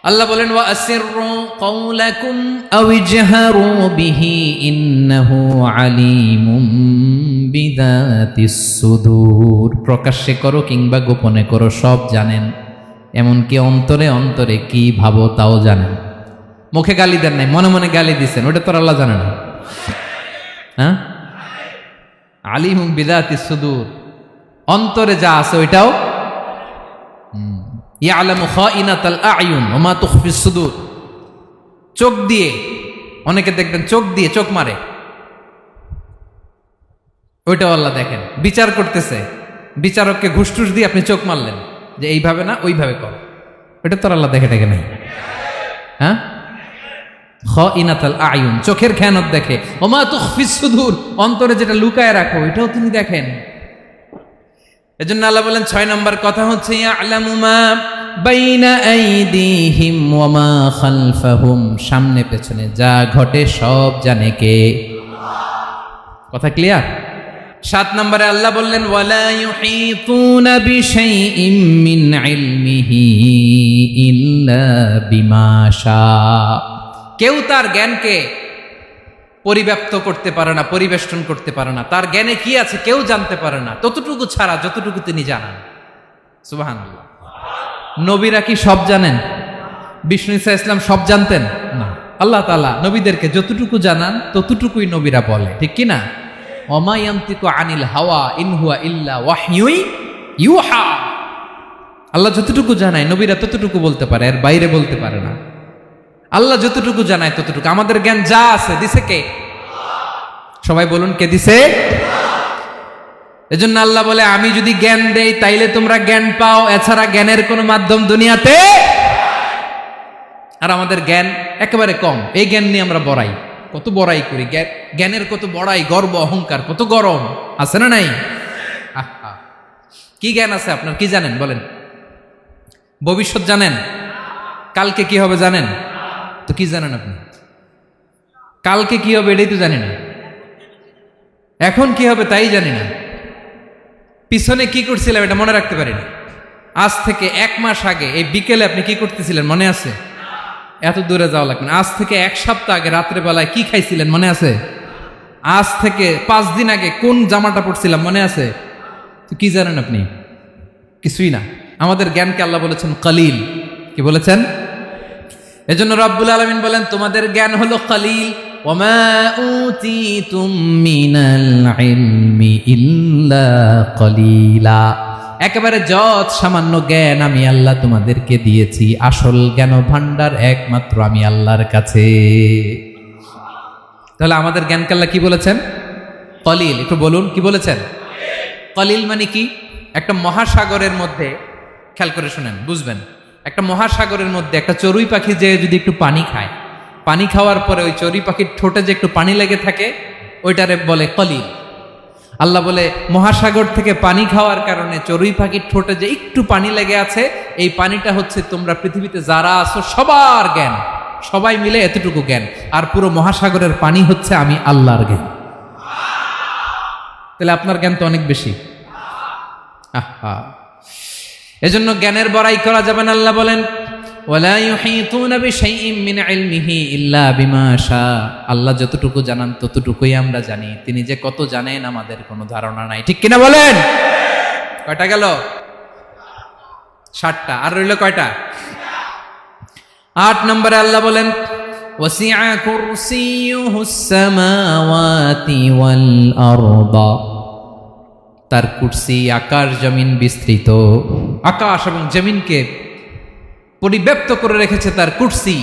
আল্লাহ বলেন ওয়া আসিররু কাওলাকুম আও ইজহারু বিহি ইন্নাহু আলিমুম বিযাতিস সুদূর। প্রকাশ্যে করো কিংবা গোপনে করো, সব জানেন, এমনকি অন্তরে অন্তরে কি ভাবো তাও জানেন। মুখে গালি দেন নাই, মনে মনে গালি দিছেন, ওটা তো আল্লাহ জানে না? হ্যাঁ, আলিমুম বিযাতিস সুদূর, অন্তরে যা আছে ওইটাও ইয়ালামু খাইনাতাল আয়ুন ওয়া মা তুখফিস সুদূর। চোখ দিয়ে, অনেকে দেখবেন চোখ দিয়ে চোখ মারে, ওইটাও আল্লাহ দেখেন। বিচার করতেছে, বিচারককে ঘুষ টুস দিয়ে আপনি চোখ মারলেন যে এইভাবে না ওইভাবে কর, ওইটা তো আল্লাহ দেখে নাই? হ্যাঁ, খাইনাতাল আয়ুন, চোখের খেয়ানত দেখে। ওয়া মা তুখফিস সুদূর, অন্তরে যেটা লুকায় রাখো এটাও তিনি দেখেন। এজন্য আল্লাহ বলেন 6 নম্বর কথা হচ্ছে ইয়ালামু মা বাইনা আইদিহিম ওয়া মা খালফাহুম, সামনে পেছনে যা ঘটে সব জানে কে? কথা ক্লিয়ার? 7 নম্বরে আল্লাহ বললেন ওয়ালা ইউহিতুনা বিশাইইম মিন ইলমিহি ইল্লা বিমা শা। কেউ তার জ্ঞানকে পরিব্যাপ্ত করতে পারে না, পরিবেষ্টন করতে পারে না। তার জ্ঞানে কি আছে কেউ জানতে পারে না, ততটুকু ছাড়া যতটুকু তিনি জানান। সুবহানাল্লাহ। নবীরা কি সব জানেন? বিষ্ণু ঈসা ইসলাম সব জানতেন না। আল্লাহ তাআলা নবীদেরকে যতটুকু জানান ততটুকুই নবীরা বলে, ঠিক কি না? ওমা ইয়ানতিকু আনিল হাওয়া ইন হুয়া ইল্লা ওয়াহয়ুই ইউহা। আল্লাহ যতটুকু জানায় নবীরা ততটুকু বলতে পারে, এর বাইরে বলতে পারে না। আল্লাহ যতটুকু জানায় ততটুকু। আমাদের জ্ঞান যা আছে দিছে কে? সবাই বলুন, কে দিছে? এজন্য আল্লাহ বলে আমি যদি জ্ঞান দেই তাইলে তোমরা জ্ঞান পাও, এছাড়া জ্ঞানের কোনো মাধ্যম দুনিয়াতে। আর আমাদের জ্ঞান একেবারে কম, এই জ্ঞান নিয়ে আমরা বড়াই, কত বড়াই করি, জ্ঞানের কত বড়াই, গর্ব অহংকার, কত গরম আছে না নাই? কি জ্ঞান আছে আপনার? কি জানেন বলেন? ভবিষ্যৎ জানেন? কালকে কি হবে জানেন? তো কি জানেন আপনি? কালকে কি হবে এটাই তো জানি না, এখন কি হবে তাই জানি না, পিছনে কি করছিলাম এটা মনে রাখতে পারি না। আজ থেকে 1 মাস আগে এই বিকেলে আপনি কি করতেছিলেন মনে আছে? এত দূরে যাওয়া লাগবে না। আজ থেকে 1 সপ্তাহ আগে রাত্রে বেলায় কি খাইছিলেন মনে আছে? আজ থেকে 5 দিন আগে কোন জামাটা পরছিলাম মনে আছে? তো কি জানেন আপনি? কিছুই না। আমাদের জ্ঞানকে আল্লাহ বলেছেন কলিল। কি বলেছেন? এজন্য রব্বুল আলামিন বলেন তোমাদের জ্ঞান হলো কলিল। ওয়ামা উতিতুম মিনাল ইলমি ইল্লা কলিলা। একেবারে যত সামান্য জ্ঞান আমি আল্লাহ তোমাদেরকে দিয়েছি, আসল জ্ঞান ভান্ডার একমাত্র আমি আল্লাহর কাছে। তাহলে আমাদের জ্ঞানকে আল্লাহ কি বলেছেন? কলিল। একটু বলুন কি বলেছেন? কলিল মানে কি? একটা মহাসাগরের মধ্যে, খেয়াল করে শুনেন বুঝবেন, একটা মহাসাগরের মধ্যে একটা চড়ুই পাখি যে যদি একটু পানি খায়, পানি খাওয়ার পরে ওই চড়ুই পাখির ঠোঁটে যে একটু পানি লেগে থাকে ওইটারে বলে কলিল। আল্লাহ বলে মহাসাগর থেকে পানি খাওয়ার কারণে চড়ুই পাখির ঠোঁটে যে একটু পানি লেগে আছে, এই পানিটা হচ্ছে তোমরা পৃথিবীতে যারা আছো সবার জ্ঞান, সবাই মিলে এতটুকু জ্ঞান, আর পুরো মহাসাগরের পানি হচ্ছে আমি আল্লাহর জ্ঞান। তাহলে আপনার জ্ঞান তো অনেক বেশি। আহা, এজন্য জ্ঞানের বড়াই করা যাবে না। আল্লাহ বলেন ওয়ালা ইউহিতুনা বিশাইইম মিন ইলমিহি ইল্লা বিমা শা। আল্লাহ যতটুকু জানান ততটুকুই আমরা জানি, তিনি যে কত জানেন আমাদের কোনো ধারণা নাই, ঠিক কিনা বলেন? কয়টা গেল? 7টা। আর রইল কয়টা? 8 নম্বরে আল্লাহ বলেন ওয়াসিআ কুরসিয়ুহুস সামাওয়াতি ওয়াল আরদা। তার কুরসি আকাশ জমিন বিস্তৃত, আকাশ এবং জমিনকে পরিব্যাপ্ত করে রেখেছে তার কুরসি,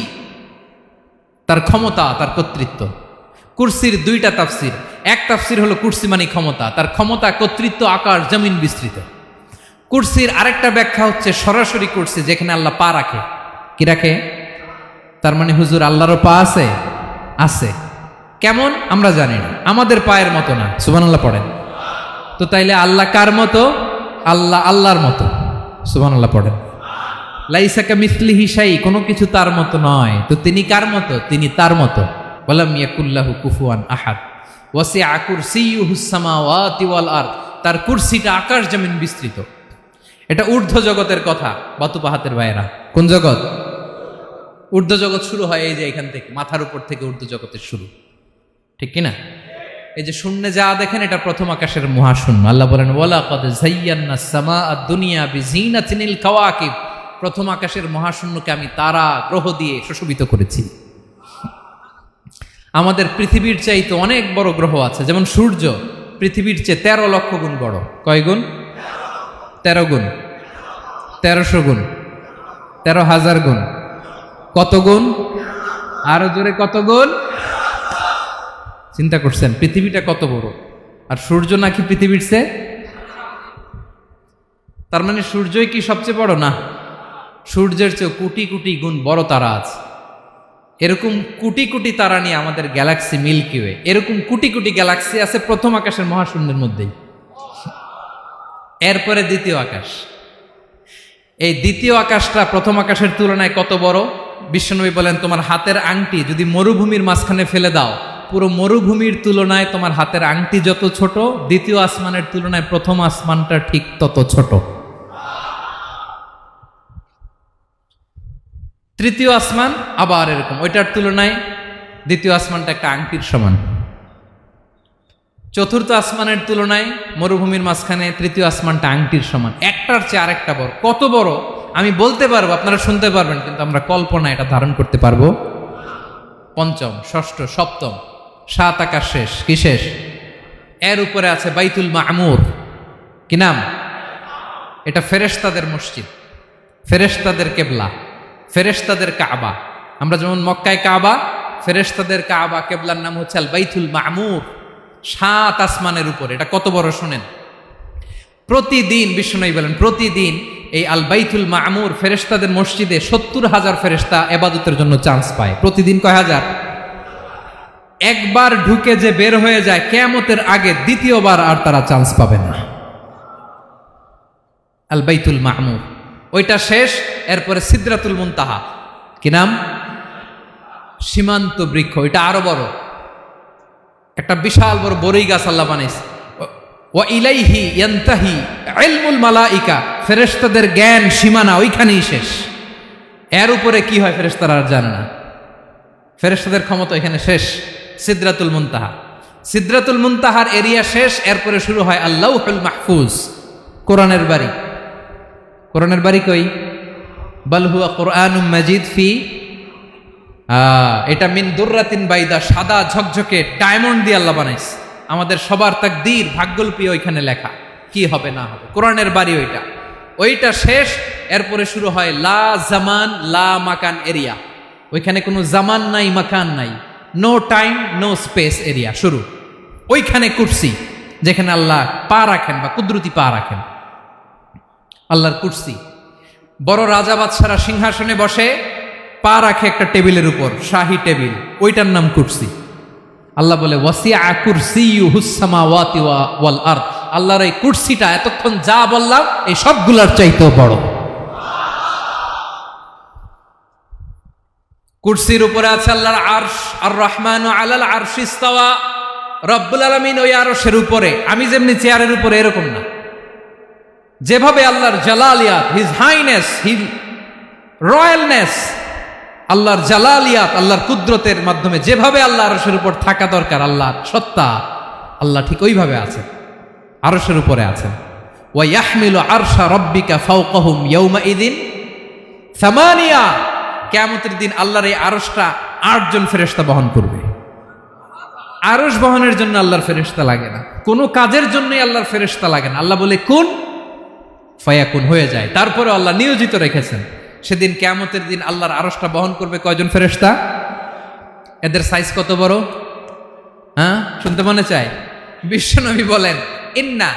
তার ক্ষমতা, তার কর্তৃত্ব। কুরসির 2টা তাফসির। এক তাফসির হলো কুরসি মানে ক্ষমতা, তার ক্ষমতা, কর্তৃত্ব, আকাশ জমিন বিস্তৃত। কুরসির আরেকটা ব্যাখ্যা হচ্ছে সরাসরি কুরসি, যেখানে আল্লাহ পা রাখে। কি রাখে? তার মানে হুজুর আল্লাহরও পা আছে? আছে। কেমন আমরা জানি না, আমাদের পায়ের মতো না। সুবহানাল্লাহ পড়েন তো। তাইলে আল্লাহ কার মতো? আল্লাহ আল্লাহর মতো। সুবহানাল্লাহ পড়েন। লাইসা কামিসলিহি শাই, কোনো কিছু তার মতো নয়। তো তিনি কার মতো? তিনি তার মতো। ওয়ালাম ইয়াকুল্লাহু কুফুয়ান আহাদ। ওয়াসিআ কুরসিয়ুহুস সামাওয়াতি ওয়াল আরদ। তার কুরসিটা আকাশ জমিন বিস্তৃত। এটা ঊর্ধ্ব জগতের কথা, বাতুপাহাতের ভাইয়েরা। কোন জগৎ? ঊর্ধ্বজগৎ শুরু হয় এই যে এখান থেকে, মাথার উপর থেকে ঊর্ধ্বজগতের শুরু, ঠিক কিনা? এই যে শূন্যে যা দেখেন এটা প্রথম আকাশের মহাশূন্য। আল্লাহ বলেন ওয়ালাকাদ যায়্যানাস সামাআদ দুনিয়া বিজিনাতিল কাওয়াকিব, প্রথম আকাশের মহাশূন্যকে আমি তারা গ্রহ দিয়ে সুশোভিত করেছি। আমাদের পৃথিবীর চাইতে অনেক বড় গ্রহ আছে, যেমন সূর্য পৃথিবীর চেয়ে 13 লক্ষ গুণ বড়। কয় গুণ? 13 গুণ, 1300 গুণ, 13,000 গুণ। কত গুণ? আরো জোরে কত গুণ? চিন্তা করছেন পৃথিবীটা কত বড়, আর সূর্য নাকি পৃথিবীর চেয়ে? তার মানে সূর্যই কি সবচেয়ে বড়? না, সূর্যের চেয়ে কোটি কোটি গুণ বড় তারা আছে। এরকম কোটি কোটি তারা নিয়ে আমাদের গ্যালাক্সি মিল্কি ওয়ে, এরকম কোটি কোটি গ্যালাক্সি আছে প্রথম আকাশের মহাশূন্যের মধ্যেই। এরপরে দ্বিতীয় আকাশ। এই দ্বিতীয় আকাশটা প্রথম আকাশের তুলনায় কত বড়? বিশ্বনবী বলেন তোমার হাতের আংটি যদি মরুভূমির মাঝখানে ফেলে দাও, পুরো মরুভূমির তুলনায় তোমার হাতের আংটি যত ছোট, দ্বিতীয় আসমানের তুলনায় প্রথম আসমানটা ঠিক তত ছোট। তৃতীয় আসমান আবার এরকম, ওইটার তুলনায় দ্বিতীয় আসমানটা একটা আংটির সমান। চতুর্থ আসমানের তুলনায় মরুভূমির মাঝখানে তৃতীয় আসমানটা আংটির সমান। একটার চেয়ে আরেকটা বড়। কত বড় আমি বলতে পারবো, আপনারা শুনতে পারবেন, কিন্তু আমরা কল্পনা এটা ধারণ করতে পারবো? পঞ্চম, ষষ্ঠ, সপ্তম, 7 আকাশ শেষ। কি শেষ? এর উপরে আছে বাইতুল মামুর। কি নাম? এটা ফেরেশতাদের মসজিদ, ফেরেশতাদের কেবলা, ফেরেশতাদের কাবা। আমরা যেমন মক্কায় কাবা, ফেরেশতাদের কাবা কেবলার নাম হচ্ছে আল বাইতুল মামুর। 7 আসমানের উপরে। এটা কত বড় শোনেন। প্রতিদিন বিশ্বনবী বলেন প্রতিদিন এই আল বাইতুল মামুর ফেরেশতাদের মসজিদে 70,000 ফেরেশতা ইবাদতের জন্য চান্স পায়। প্রতিদিন কয় হাজার? একবার ঢুকে যে বের হয়ে যায় কিয়ামতের আগে দ্বিতীয়বার আর তারা চান্স পাবে না। আল বাইতুল মামুর ওইটা শেষ। এরপরে সিদরাতুল মুনতাহা। কি নাম? সীমান্ত বৃক্ষ। এটা আরো বড়, একটা বিশাল বড় বড়ই গাছ আল্লাহ বানাইছে। ওয়া ইলাইহি ইয়ানতাহি ইলমুল মালাইকা, ফেরেশতাদের জ্ঞান সীমানা ওইখানেই শেষ। এর উপরে কি হয় ফেরেশতারা আর জানে না। ফেরেশতাদের ক্ষমতা এখানে শেষ। সিদরাতুল মুনতাহা, সিদরাতুল মুনতাহার এরিয়া শেষ। এরপরে শুরু হয় আল্লাহুল মাহফুজ, কোরআনের বাড়ি। কোরআনের বাড়ি কই? বাল হুয়া কুরআনুম মাজিদ ফি, এটা মিন দুররাতিন বাইদা, সাদা ঝকঝকে ডায়মন্ড দিয়ে আল্লাহ বানাইছে। আমাদের সবার তাকদীর, ভাগ্যলিপি ওইখানে লেখা, কি হবে না হবে। কোরআনের বাড়ি ওইটা। ওইটা শেষ। এরপরে শুরু হয় লা জামান লা মাকান এরিয়া। ওইখানে কোনো জামান নাই, মাকান নাই, no time no space area শুরু। ওইখানে কুরসি, যেখানে আল্লাহ পা রাখেন বা কুদরতি পা রাখেন, আল্লাহর কুরসি। বড় রাজা বাদশারা সিংহাসনে বসে পা রাখে একটা টেবিলের উপর, শাহী টেবিল, ওইটার নাম কুরসি। আল্লাহ বলে ওয়াসিআ কুরসিয়ুহুস সামাওয়াতি ওয়াল আরদ, আল্লাহর এই কুরসিটা এতক্ষণ যা বললাম এই সবগুলোর চাইতেও বড়। কুরসির উপরে আছে আল্লাহর আরশ। আর রহমানু আলাল আরশি ইস্তাওয়া, রব্বুল আলামিন ওই আরশের উপরে। আমি যেমনি চেয়ারের উপরে এরকম না, যেভাবে আল্লাহর জালালিয়াত, হিজ হাইনেস, হিজ রয়্যালনেস, আল্লাহর জালালিয়াত, আল্লাহর কুদরতের মাধ্যমে যেভাবে আল্লাহ আরশের উপর থাকা দরকার, আল্লাহর সত্তা, আল্লাহ ঠিক ওইভাবে আছেন, আরশের উপরে আছেন। ওয়া ইয়াহমিলু আরশা রাব্বিকা ফাওকাহুম ইয়াওমাইযিন সামানিয়া, কিয়ামতের দিন আল্লাহর এই আরশটা 8 জন ফেরেশতা বহন করবে। আরশ বহনের জন্য আল্লাহর ফেরেশতা লাগে না, কোনো কাজের জন্যই আল্লাহর ফেরেশতা লাগে না। আল্লাহ বলে কুন ফায়াকুন, হয়ে যায়। তারপরে আল্লাহ নিয়োজিত রেখেছেন। সেদিন কিয়ামতের দিন আল্লাহর আরশটা বহন করবে কয়জন ফেরেশতা? এদের সাইজ কত বড়? শুনতে মনে চায়? বিশ্বনবী বলেন ইন্না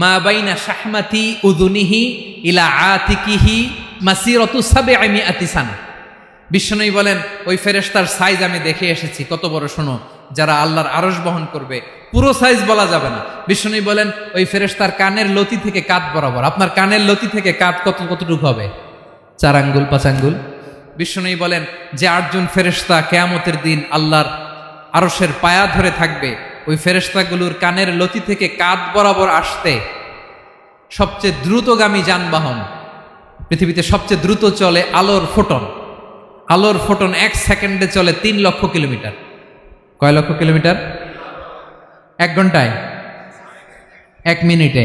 মা বাইনা শাহমাতি উযুনিহি ইলা আতিকিহি মাসিরাতু 700 সানা। বিশ্বনবী বলেন ওই ফেরেশতার সাইজ আমি দেখে এসেছি। কত বড় শোনো, যারা আল্লাহর আরশ বহন করবে, পুরো সাইজ বলা যাবে না। বিশ্বনবী বলেন ওই ফেরেশতার কানের লতি থেকে কাঁধ বরাবর। আপনার কানের লতি থেকে কাঁধ কতটুকু হবে? 4 আঙ্গুল 5 আঙ্গুল। বিশ্বনবী বলেন যে 8 জন ফেরেশতা কিয়ামতের দিন আল্লাহর আরশের পায়া ধরে থাকবে, ওই ফেরেশতাগুলোর কানের লতি থেকে কাঁধ বরাবর আসতে সবচেয়ে দ্রুতগামী যানবাহন, পৃথিবীতে সবচেয়ে দ্রুত চলে আলোর ফোটন, আলোর ফোটন 1 সেকেন্ডে চলে 3 লক্ষ কিলোমিটার। কয় লক্ষ কিলোমিটার? 1 ঘন্টায়, 1 মিনিটে,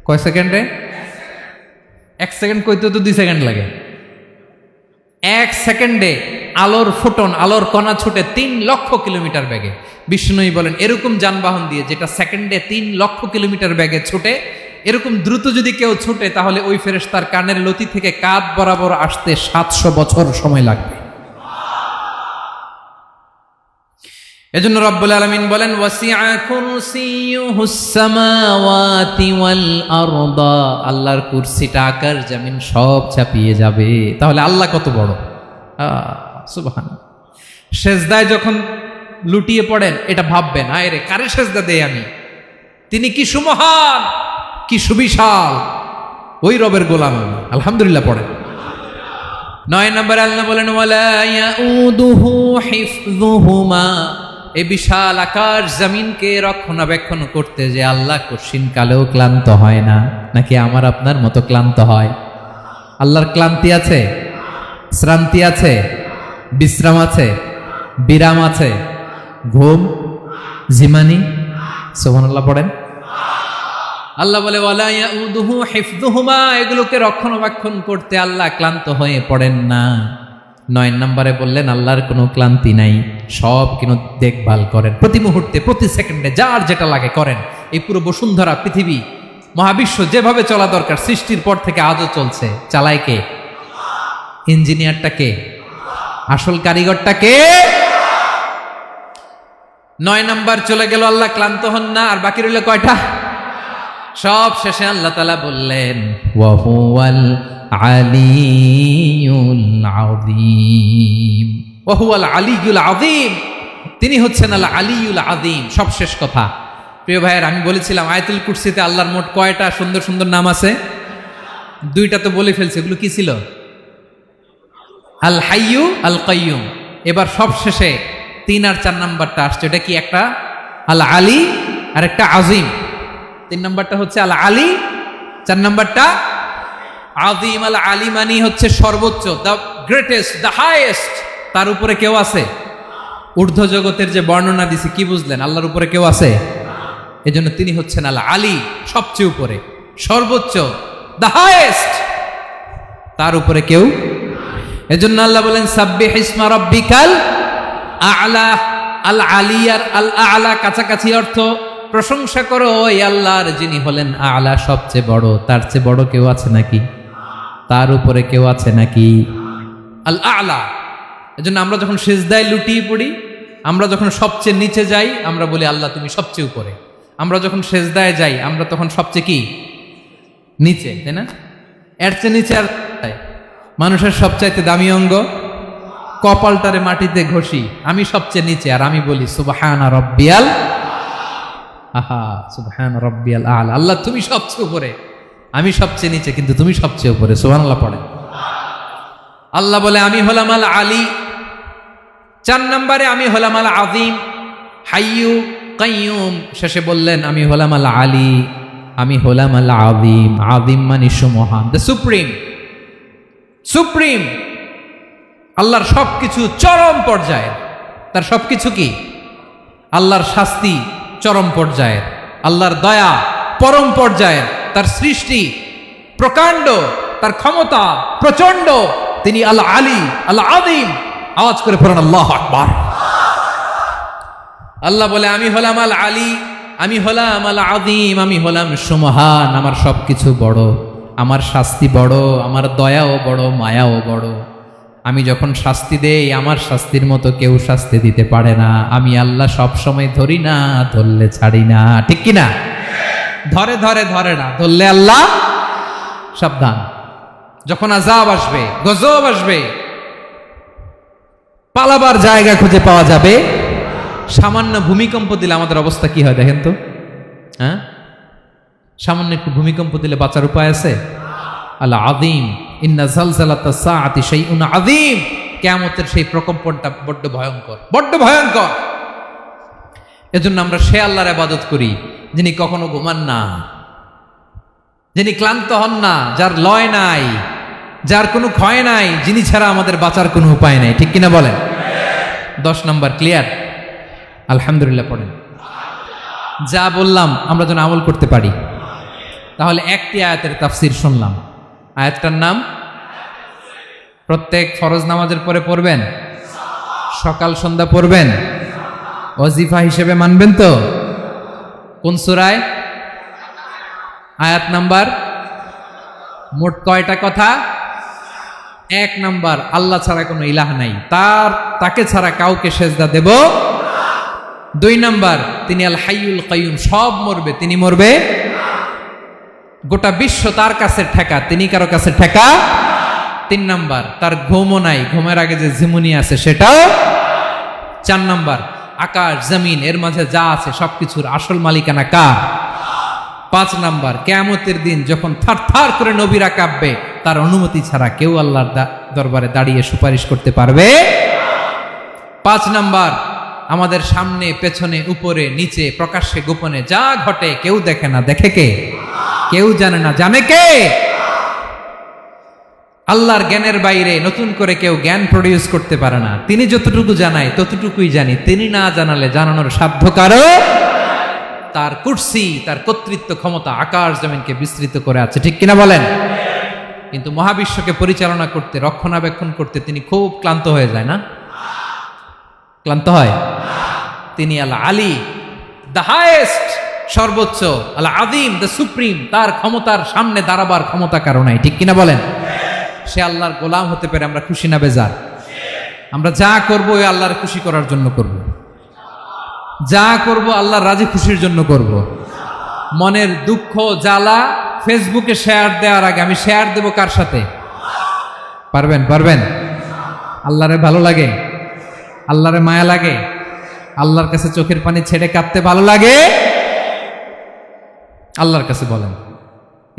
কয় সেকেন্ডে? 1 সেকেন্ড কইতে তো 2 সেকেন্ড লাগে। 1 সেকেন্ডে আলোর ফোটন, আলোর কণা ছুটে 3 লক্ষ কিলোমিটার বেগে। বিষ্ণুই বলেন এরকম যানবাহন দিয়ে যেটা সেকেন্ডে 3 লক্ষ কিলোমিটার বেগে ছুটে, এরকম দ্রুত যদি কেউ ছুটে তাহলে ওই ফেরেশতার কানের লতি থেকে কাঁধ বরাবর আসতে 700 বছর সময় লাগবে। এজন্য রব্বুল আলামিন বলেন ওয়াসিআ কুরসিয়ুহুস সামাওয়াতি ওয়াল আরদা, আল্লাহর কুরসিটা আকাশ জমিন সব চাপিয়ে যাবে। তাহলে আল্লাহ কত বড়! সুবহানাল্লাহ। সেজদায় যখন লুটিয়ে পড়েন এটা ভাববেন, আয় রে কারে সেজদা দেই আমি, তিনি কি সুমহান, কি সুবিশাল, ওই রবের গোলাম আমি। আলহামদুলিল্লাহ পড়েন। 9 নম্বরে আল্লাহ বলেন ওয়ালা ইয়াউদুহু হিফযুহুমা, এই বিশাল আকাশ জমিনকে রক্ষণাবেক্ষণ করতে যে আল্লাহ কঠিন কালেও ক্লান্ত হয় না। নাকি আমার আপনার মতো ক্লান্ত হয়? আল্লাহর ক্লান্তি আছে, শ্রান্তি আছে, বিশ্রাম আছে, বিরাম আছে, ঘুম, জিমানি? সুবহানাল্লাহ পড়েন। আল্লাহ বলে ওয়ালা ইয়াউদুহু হিফযুহুমা, এগুলোকে রক্ষণাবেক্ষণ করতে আল্লাহ ক্লান্ত হয়ে পড়েন না। 9 নম্বরে বললেন আল্লাহর কোনো ক্লান্তি নাই, সব কিন্তু দেখভাল করেন, প্রতি মুহূর্তে প্রতি সেকেন্ডে যার যেটা লাগে করেন। এই পুরো বসুন্ধরা, পৃথিবী, মহাবিশ্ব যেভাবে চলা দরকার সৃষ্টির পর থেকে আজও চলছে। চালায় কে? ইঞ্জিনিয়ারটা কে? আসল কারিগরটা কে? 9 নম্বর চলে গেল, আল্লাহ ক্লান্ত হন না। আর বাকি রইল কয়টা? সব শেষে আল্লাহ তাআলা বললেন ওয়া হুয়াল আলিয়ুল আযীম, ওয়া হুয়াল আলিয়ুল আযীম, তিনি হচ্ছেন আল আলিয়ুল আযীম। সব শেষ কথা। প্রিয় ভাইয়ের, আমি বলেছিলাম আয়াতুল কুরসিতে আল্লাহর মোট কয়টা সুন্দর সুন্দর নাম আছে? 2টা তো বলে ফেলছে। এগুলো কি ছিল? আল হাইয়ু, আল কাইয়ুম। এবার সব শেষে 3 আর 4 নাম্বারটা আসছে। এটা কি? একটা আল আলী আর একটা আযীম। 3 নাম্বারটা হচ্ছে আল আলী, 4 নাম্বারটা আযীম। আল আলী মানে হচ্ছে সর্বোচ্চ, দ্য গ্রেটেস্ট, দ্য হাইয়েস্ট। তার উপরে কেউ আছে? ঊর্ধ্ব জগতের যে বর্ণনা দিছি, কি বুঝলেন? আল্লাহর উপরে কেউ আছে? এজন্য তিনি হচ্ছেন আল আলী, সবচেয়ে উপরে, সর্বোচ্চ, দ্য হাইয়েস্ট। তার উপরে কেউ। এজন্য আল্লাহ বলেন সাব্বিহ ইসমা রাব্বিকাল আ'লা। আল আলী আর আল আ'লা কাছাকাছি অর্থ। প্রশংসা করো ওই আল্লাহর যিনি হলেন আ'লা, সবচেয়ে বড়। তার চেয়ে বড় কেউ আছে নাকি? তার উপরে কেউ আছে নাকি? আল আ'লা। এজন্য আমরা যখন সিজদায় লুটিয়ে পড়ি, আমরা যখন সবচেয়ে নিচে যাই, আমরা বলি আল্লাহ তুমি সবচেয়ে উপরে। আমরা যখন সিজদায় যাই, আমরা তখন সবচেয়ে কি? নিচে, তাই না? এর চেয়ে নিচে আর মানুষের সবচাইতে দামি অঙ্গ কপালটারে মাটিতে ঘষি, আমি সবচেয়ে নিচে, আর আমি বলি সুবহান রাব্বিয়াল, আহা সুবহান রাব্বিয়াল আ'লা। আল্লাহ তুমি সবচেয়ে উপরে, আমি সবচেয়ে নিচে, কিন্তু তুমি সবচেয়ে উপরে। সুবহানাল্লাহ পড়ে। আল্লাহ বলে আমি হলাম আল আলী। 4 নম্বরে আমি হলাম আল আযীম, হাইয়ু কাইয়ুম। শেষে বললেন আমি হলাম আল আলী, আমি হলাম আল আযীম। আযীম মানে সুমহান, দ্য সুপ্রিম। সুপ্রিম। আল্লাহর সবকিছু চরম পর্যায়ের। তার সবকিছু কি? আল্লাহর শাস্তি চরম পর্যায়ের, আল্লাহর দয়া পরম পর্যায়ের, তার সৃষ্টি প্রকাণ্ড, তার ক্ষমতা প্রচন্ড। তিনি আল আলী, আল আযীম। আওয়াজ করে পড়েন আল্লাহু আকবার। আল্লাহ বলে আমি হলাম আল আলী, আমি হলাম আল আযীম, আমি হলাম সুমহান। আমার সবকিছু বড়, আমার শাস্তি বড়, আমার দয়াও বড়, মায়াও বড়। আমি যখন শাস্তি দেই, আমার শাস্তির মতো কেউ শাস্তি দিতে পারে না। আমি আল্লাহ সব সময় ধরি না, ধরলে ছাড়ি না। ঠিক কি না? ধরে ধরে ধরে না, ধরলে আল্লাহ সাবধান। যখন আযাব আসবে, গজব আসবে, পালাবার জায়গা খুঁজে পাওয়া যাবে। সামান্য ভূমিকম্প দিলে আমাদের অবস্থা কি হয় দেখেন তো? হ্যাঁ, সামান্য একটু ভূমিকম্প দিলে বাঁচার উপায় আছে? আল আযীম, ইন্না জালজালাতাস সাআতি শাইউন আযীম। কিয়ামতের সেই প্রকম্পনটা বড্ড ভয়ঙ্কর, বড্ড ভয়ঙ্কর। এজন্য আমরা সে আল্লাহর ইবাদত করি যিনি কখনো ঘুমান না, যিনি ক্লান্ত হন না, যার লয় নাই, যার কোনো ক্ষয় নাই, যিনি ছাড়া আমাদের বাঁচার কোনো উপায় নাই, ঠিক কিনা বলেন? 10 নম্বর ক্লিয়ার? আলহামদুলিল্লাহ পড়েন। যা বললাম আমরা যেন আমল করতে পারি। তাহলে একটি আয়াতের তাফসির শুনলাম, আয়াতটার নাম প্রত্যেক ফরজ নামাজের পরে পড়বেন, সকাল সন্ধ্যা পড়বেন, ওয়াজিফা হিসেবে মানবেন তো? কোন সূরায়? আয়াত নাম্বার? মোট কয়টা কথা? 1 নাম্বার, আল্লাহ ছাড়া কোনো ইলাহ নাই, তাকে ছাড়া কাউকে সেজদা দেব। 2 নাম্বার, তিনি আল হাইয়ুল কাইয়ুম, সব মরবে, তিনি মরবে। গোটা বিশ্ব তার কাছে ঠেকা, তিনি কারো কাছে ঠেকা। 3 নাম্বার, তার ঘুমও নাই, ঘুমের আগে যে ঝিমুনি আছে সেটাও। 4 নাম্বার, আকাশ জমিন এর মাঝে যা আছে সবকিছুর আসল মালিকানা কার? 5 নাম্বার, কিয়ামতের দিন যখন থারথার করে নবীরা কাঁপবে, তার অনুমতি ছাড়া কেউ আল্লাহর দরবারে দাঁড়িয়ে সুপারিশ করতে পারবে। 5 নাম্বার, আমাদের সামনে পেছনে উপরে নিচে প্রকাশ্যে গোপনে যা ঘটে কেউ দেখে না, দেখে কে? কেউ জানে না, জানে কে? আল্লাহর জ্ঞানের বাইরে নতুন করে কেউ জ্ঞান প্রডিউস করতে পারে না। তিনি যতটুকু জানায় ততটুকুই জানি, তিনি না জানালে জানানোর সাধ্য কারো। তার কুরসি, তার কর্তৃত্ব ক্ষমতা আকাশ জমিনকে বিস্তৃত করে আছে, ঠিক কিনা বলেন? কিন্তু মহাবিশ্বকে পরিচালনা করতে, রক্ষণাবেক্ষণ করতে তিনি খুব ক্লান্ত হয়ে যায় না? ক্লান্ত হয়? তিনি আল আলী, দ্য হাইয়েস্ট, সর্বোচ্চ, আল আযীম, দ্য সুপ্রিম, তার ক্ষমতার সামনে দাঁড়াবার ক্ষমতা কারো নাই, ঠিক কিনা বলেন? সে আল্লাহর গোলাম হতে পেরে আমরা খুশি না বেজার? আমরা যা করব ওই আল্লাহর খুশি করার জন্য করব, যা করব আল্লাহর রাজি খুশির জন্য করব। মনের দুঃখ জ্বালা ফেসবুকে শেয়ার দেওয়ার আগে আমি শেয়ার দেব কার সাথে? পারবেন? পারবেন? আল্লাহরে ভালো লাগে, আল্লাহরে মায়া লাগে, আল্লাহর কাছে চোখের পানি ছেড়ে কাঁদতে ভালো লাগে? আল্লাহর কাছে বলেন,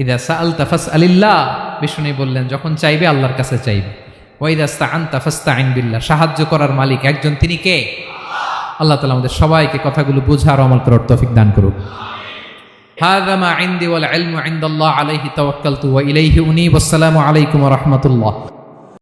ইদা সাআলতা ফাসআলিল্লাহ, বিষ্ণু বললেন যখন চাইবে আল্লাহর কাছে চাইবে। ওয়া ইদা ইসতাআনতা ফাসতাইন বিল্লাহ, সাহায্য করার মালিক একজন, তিনি কে? আল্লাহ তাআলা আমাদের সবাইকে কথাগুলো বোঝার আমল করার তৌফিক দান করুক। হাযা মা ইনদি ওয়াল ইলমু ইনদাল্লাহ আলাইহি তাওয়াক্কালতু ওয়া ইলাইহি উনীব। আসসালামু আলাইকুম ওয়া রাহমাতুল্লাহ।